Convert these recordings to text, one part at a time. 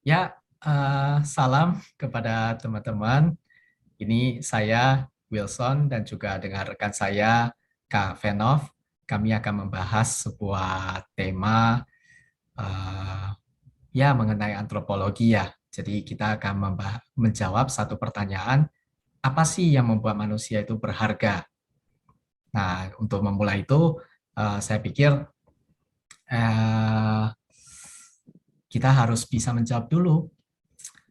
Ya, salam kepada teman-teman. Ini saya Wilson dan juga dengan rekan saya Kak Venov. Kami akan membahas sebuah tema eh, ya mengenai antropologi ya. Jadi kita akan menjawab satu pertanyaan, apa sih yang membuat manusia itu berharga? Nah, untuk memulai itu, saya pikir eh, kita harus bisa menjawab dulu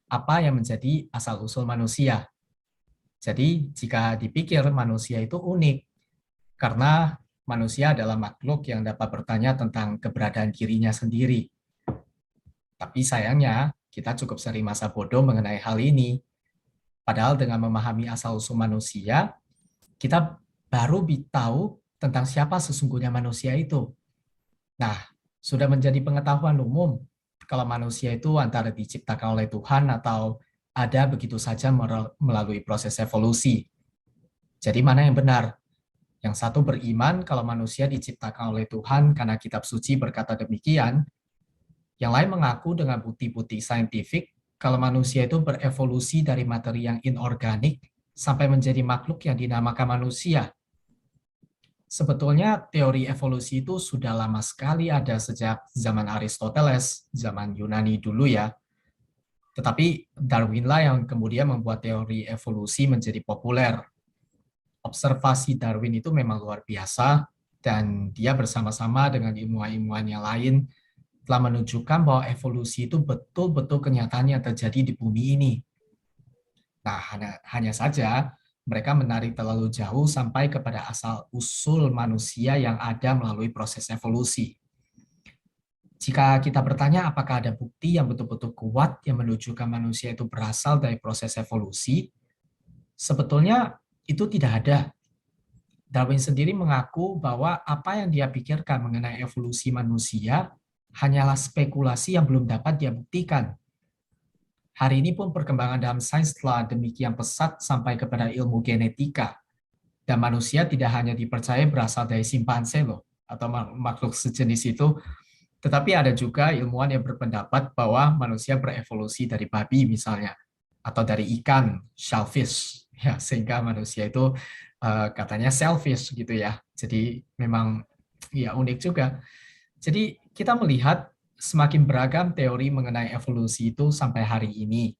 apa yang menjadi asal-usul manusia. Jadi, jika dipikir manusia itu unik, karena manusia adalah makhluk yang dapat bertanya tentang keberadaan dirinya sendiri. Tapi sayangnya, kita cukup sering masa bodoh mengenai hal ini. Padahal dengan memahami asal-usul manusia, kita baru tahu tentang siapa sesungguhnya manusia itu. Nah, sudah menjadi pengetahuan umum kalau manusia itu antara diciptakan oleh Tuhan atau ada begitu saja melalui proses evolusi. Jadi mana yang benar? Yang satu beriman kalau manusia diciptakan oleh Tuhan karena kitab suci berkata demikian. Yang lain mengaku dengan bukti-bukti saintifik kalau manusia itu berevolusi dari materi yang inorganik sampai menjadi makhluk yang dinamakan manusia. Sebetulnya teori evolusi itu sudah lama sekali ada sejak zaman Aristoteles, zaman Yunani dulu ya. Tetapi Darwinlah yang kemudian membuat teori evolusi menjadi populer. Observasi Darwin itu memang luar biasa, dan dia bersama-sama dengan ilmuwan-ilmuwan yang lain telah menunjukkan bahwa evolusi itu betul-betul kenyataan yang terjadi di bumi ini. Nah, hanya saja mereka menarik terlalu jauh sampai kepada asal-usul manusia yang ada melalui proses evolusi. Jika kita bertanya apakah ada bukti yang betul-betul kuat yang menunjukkan manusia itu berasal dari proses evolusi, sebetulnya itu tidak ada. Darwin sendiri mengaku bahwa apa yang dia pikirkan mengenai evolusi manusia hanyalah spekulasi yang belum dapat dia buktikan. Hari ini pun perkembangan dalam sains telah demikian pesat sampai kepada ilmu genetika. Dan manusia tidak hanya dipercaya berasal dari simpanse loh, atau makhluk sejenis itu, tetapi ada juga ilmuwan yang berpendapat bahwa manusia berevolusi dari babi misalnya, atau dari ikan, shellfish, ya, sehingga manusia itu katanya selfish gitu ya. Jadi memang ya unik juga. Jadi kita melihat semakin beragam teori mengenai evolusi itu sampai hari ini.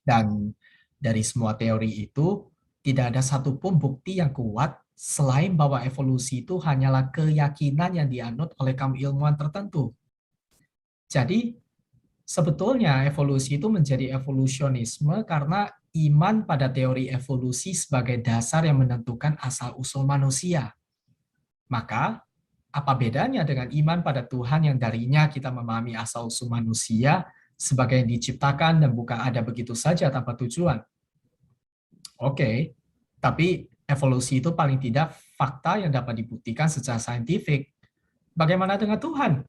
Dan dari semua teori itu, tidak ada satupun bukti yang kuat selain bahwa evolusi itu hanyalah keyakinan yang dianut oleh kaum ilmuwan tertentu. Jadi, sebetulnya evolusi itu menjadi evolusionisme karena iman pada teori evolusi sebagai dasar yang menentukan asal-usul manusia. Maka, apa bedanya dengan iman pada Tuhan yang darinya kita memahami asal-usul manusia sebagai yang diciptakan dan bukan ada begitu saja tanpa tujuan? Oke, tapi evolusi itu paling tidak fakta yang dapat dibuktikan secara saintifik. Bagaimana dengan Tuhan?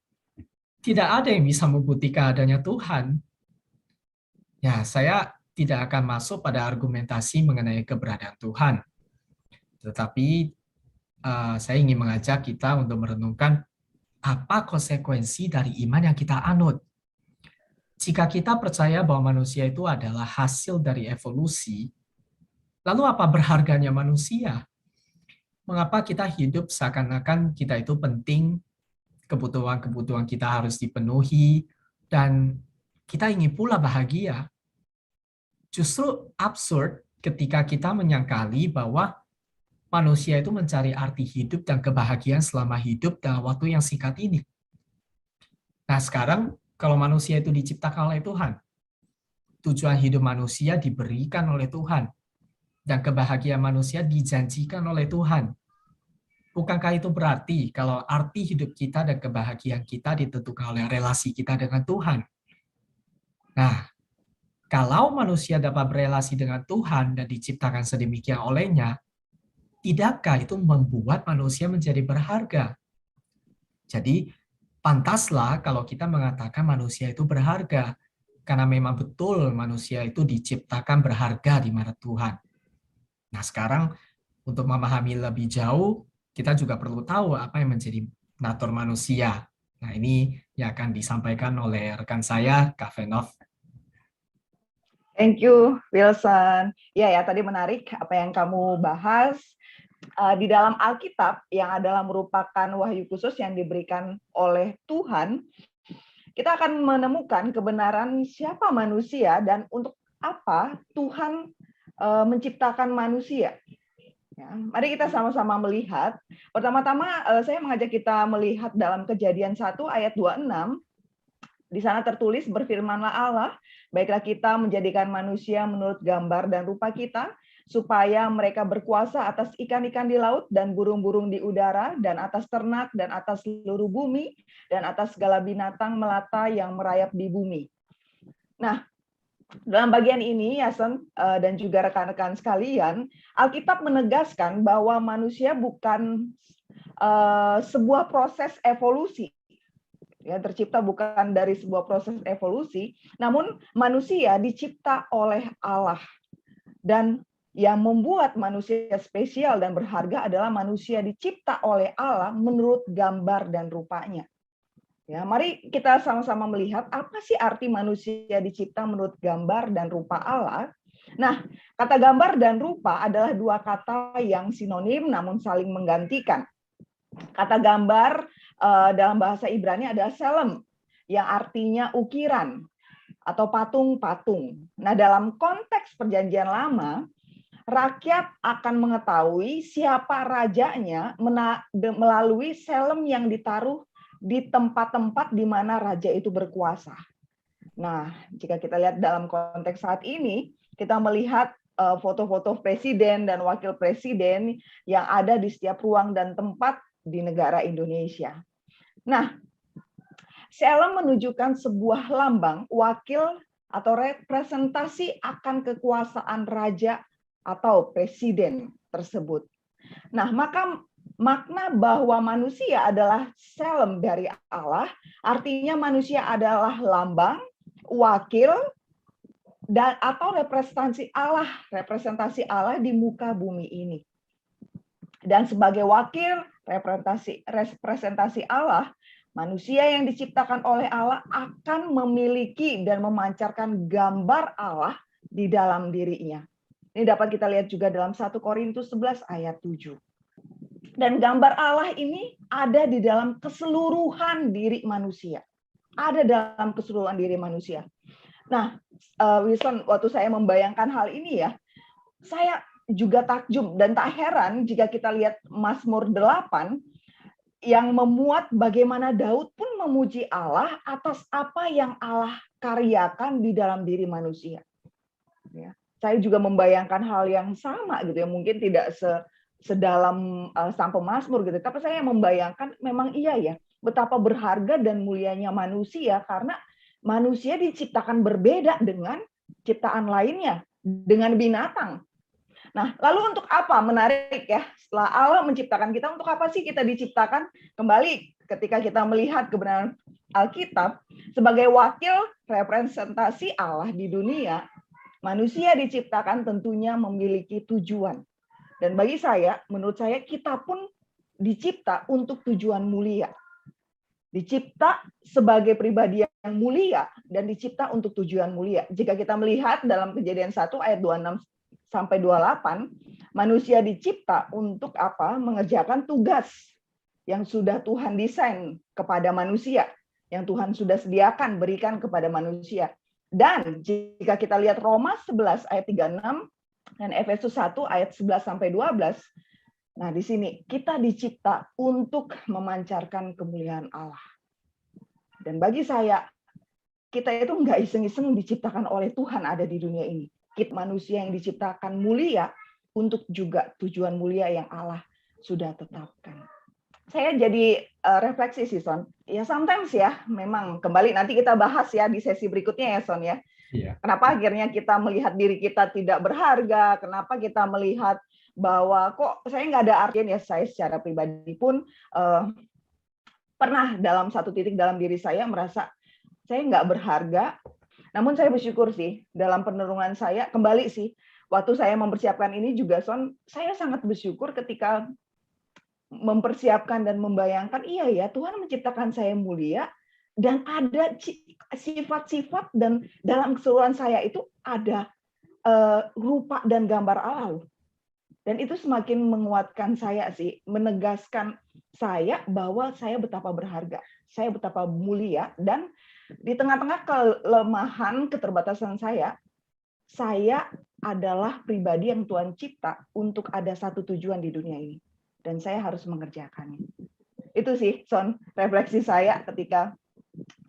Tidak ada yang bisa membuktikan adanya Tuhan. Ya, saya tidak akan masuk pada argumentasi mengenai keberadaan Tuhan. Tetapi saya ingin mengajak kita untuk merenungkan apa konsekuensi dari iman yang kita anut. Jika kita percaya bahwa manusia itu adalah hasil dari evolusi, lalu apa berharganya manusia? Mengapa kita hidup seakan-akan kita itu penting, kebutuhan-kebutuhan kita harus dipenuhi, dan kita ingin pula bahagia? Justru absurd ketika kita menyangkali bahwa manusia itu mencari arti hidup dan kebahagiaan selama hidup dalam waktu yang singkat ini. Nah, sekarang kalau manusia itu diciptakan oleh Tuhan, tujuan hidup manusia diberikan oleh Tuhan, dan kebahagiaan manusia dijanjikan oleh Tuhan. Bukankah itu berarti kalau arti hidup kita dan kebahagiaan kita ditentukan oleh relasi kita dengan Tuhan? Nah, kalau manusia dapat berelasi dengan Tuhan dan diciptakan sedemikian olehnya, tidakkah itu membuat manusia menjadi berharga? Jadi, pantaslah kalau kita mengatakan manusia itu berharga, karena memang betul manusia itu diciptakan berharga di mata Tuhan. Nah, sekarang untuk memahami lebih jauh, kita juga perlu tahu apa yang menjadi natur manusia. Nah, ini yang akan disampaikan oleh rekan saya, Kak Venov. Thank you, Wilson. Ya, tadi menarik apa yang kamu bahas. Di dalam Alkitab yang adalah merupakan wahyu khusus yang diberikan oleh Tuhan, kita akan menemukan kebenaran siapa manusia dan untuk apa Tuhan menciptakan manusia. Ya, mari kita sama-sama melihat. Pertama-tama saya mengajak kita melihat dalam Kejadian 1 ayat 26. Di sana tertulis, berfirmanlah Allah, baiklah kita menjadikan manusia menurut gambar dan rupa kita, supaya mereka berkuasa atas ikan-ikan di laut dan burung-burung di udara dan atas ternak dan atas seluruh bumi dan atas segala binatang melata yang merayap di bumi. Nah, dalam bagian ini, Yason dan juga rekan-rekan sekalian, Alkitab menegaskan bahwa manusia bukan sebuah proses evolusi. Ya, tercipta bukan dari sebuah proses evolusi, namun manusia dicipta oleh Allah. Dan yang membuat manusia spesial dan berharga adalah manusia dicipta oleh Allah menurut gambar dan rupanya. Ya, mari kita sama-sama melihat apa sih arti manusia dicipta menurut gambar dan rupa Allah. Nah, kata gambar dan rupa adalah dua kata yang sinonim namun saling menggantikan. Kata gambar dalam bahasa Ibrani adalah selem, yang artinya ukiran atau patung-patung. Nah, dalam konteks Perjanjian Lama, rakyat akan mengetahui siapa rajanya melalui selem yang ditaruh di tempat-tempat di mana raja itu berkuasa. Nah, jika kita lihat dalam konteks saat ini, kita melihat foto-foto presiden dan wakil presiden yang ada di setiap ruang dan tempat di negara Indonesia. Nah, selem menunjukkan sebuah lambang wakil atau representasi akan kekuasaan raja atau presiden tersebut. Nah, maka makna bahwa manusia adalah selem dari Allah, artinya manusia adalah lambang, wakil, dan atau representasi Allah di muka bumi ini. Dan sebagai wakil representasi Allah, manusia yang diciptakan oleh Allah akan memiliki dan memancarkan gambar Allah di dalam dirinya. Ini dapat kita lihat juga dalam 1 Korintus 11 ayat 7. Dan gambar Allah ini ada di dalam keseluruhan diri manusia. Ada dalam keseluruhan diri manusia. Nah, Wilson, waktu saya membayangkan hal ini ya, saya juga takjub dan tak heran jika kita lihat Mazmur 8 yang memuat bagaimana Daud pun memuji Allah atas apa yang Allah karyakan di dalam diri manusia. Ya, saya juga membayangkan hal yang sama gitu ya, mungkin tidak sedalam sang pemazmur gitu, tapi saya membayangkan memang iya ya, betapa berharga dan mulianya manusia karena manusia diciptakan berbeda dengan ciptaan lainnya, dengan binatang. Nah, lalu untuk apa? Menarik ya. Setelah Allah menciptakan kita, untuk apa sih kita diciptakan? Kembali ketika kita melihat kebenaran Alkitab, sebagai wakil representasi Allah di dunia, manusia diciptakan tentunya memiliki tujuan. Dan bagi saya, menurut saya, kita pun dicipta untuk tujuan mulia. Dicipta sebagai pribadi yang mulia dan dicipta untuk tujuan mulia. Jika kita melihat dalam Kejadian 1 ayat 26 sampai 28, manusia dicipta untuk apa? Mengerjakan tugas yang sudah Tuhan desain kepada manusia, yang Tuhan sudah sediakan berikan kepada manusia. Dan jika kita lihat Roma 11 ayat 36 dan Efesus 1 ayat 11 sampai 12, nah di sini kita dicipta untuk memancarkan kemuliaan Allah. Dan bagi saya, kita itu nggak iseng-iseng diciptakan oleh Tuhan ada di dunia ini. Kita manusia yang diciptakan mulia untuk juga tujuan mulia yang Allah sudah tetapkan. Saya jadi refleksi sih, Son. Ya sometimes ya, memang kembali nanti kita bahas ya di sesi berikutnya ya, Son ya. Yeah. Kenapa akhirnya kita melihat diri kita tidak berharga? Kenapa kita melihat bahwa kok saya nggak ada artinya ya, saya secara pribadi pun pernah dalam satu titik dalam diri saya merasa saya nggak berharga. Namun saya bersyukur sih dalam perenungan saya, kembali sih, waktu saya mempersiapkan ini juga, Son, saya sangat bersyukur ketika mempersiapkan dan membayangkan, iya ya, Tuhan menciptakan saya mulia, Dan ada sifat-sifat, dan dalam keseluruhan saya itu ada rupa dan gambar Allah loh. Dan itu semakin menguatkan saya sih, menegaskan saya bahwa saya betapa berharga, saya betapa mulia, dan di tengah-tengah kelemahan, keterbatasan saya adalah pribadi yang Tuhan cipta untuk ada satu tujuan di dunia ini. Dan saya harus mengerjakannya. Itu sih, Son, refleksi saya ketika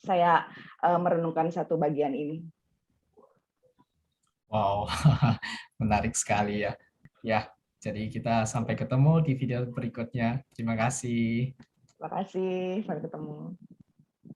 saya merenungkan satu bagian ini. Wow, menarik sekali ya. Ya, jadi kita sampai ketemu di video berikutnya. Terima kasih. Terima kasih, sampai ketemu.